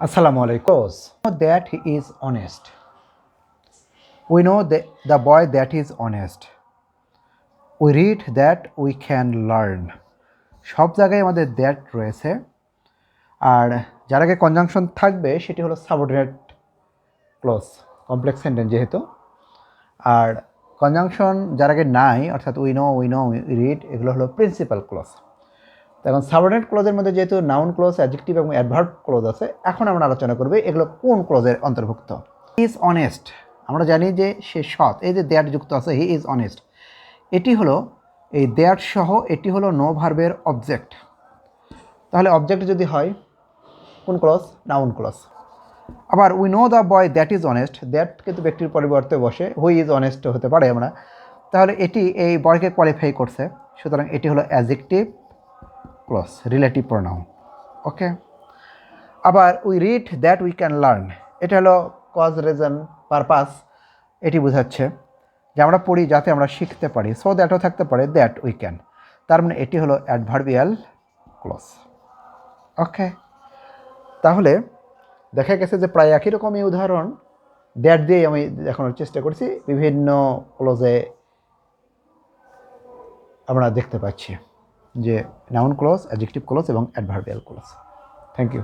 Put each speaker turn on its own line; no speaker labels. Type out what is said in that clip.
Assalamu alaikum. That he is honest. We know the boy that is honest. We read that we can learn. সব জায়গায় আমাদের that রয়েছে। আর যার আগে conjunction থাকবে সেটি হলো সাবঅর্ডিনেট ক্লজ, কমপ্লেক্স সেন্টেন্স যেহেতু। আর কনজাংশন যার আগে নাই, অর্থাৎ উই নো উই রিড, এগুলো হলো প্রিন্সিপাল ক্লজ। এখন সাবঅর্ডিনেট ক্লজের মধ্যে যেহেতু নাউন ক্লজ, অ্যাডজেক্টিভ এবং অ্যাডভার্ব ক্লজ আছে, এখন আমরা আলোচনা করব এগুলো কোন ক্লজের অন্তর্ভুক্ত। হি ইজ অনেস্ট, আমরা জানি যে সে সৎ। এই যে দ্যাট যুক্ত আছে, হি ইজ অনেস্ট, এটি হলো এই দ্যাট সহ এটি হলো নো ভার্বের অবজেক্ট। তাহলে অবজেক্ট যদি হয় কোন ক্লজ? Noun clause. আবার we know the boy that is honest, that কিন্তু ব্যক্তির পরিবর্তে বসে হুই ইজ অনেস্ট হতে পারে আমরা। তাহলে এটি এই বয়কে কোয়ালিফাই করছে, সুতরাং এটি হলো অ্যাডজেক্টিভ ক্লজ, রিলেটিভ প্রোনাউন। ওকে। আবার we read that we can learn, এটা হলো কজ, রিজন, পারপাস, এটি বোঝাচ্ছে যে আমরা পড়ি যাতে আমরা শিখতে পারি। সো দ্যাটও থাকতে পারে, দ্যাট উই ক্যান, তার মানে এটি হলো অ্যাডভার্বিয়াল ক্লজ। ওকে। তাহলে দেখা গেছে যে প্রায় একই রকমই উদাহরণ দ্যাট দিয়েই আমি দেখানোর চেষ্টা করছি, বিভিন্ন ক্লজে আমরা দেখতে পাচ্ছি যে নাউন ক্লজ, অ্যাডজেক্টিভ ক্লজ এবং অ্যাডভার্বিয়াল ক্লজ। Thank you.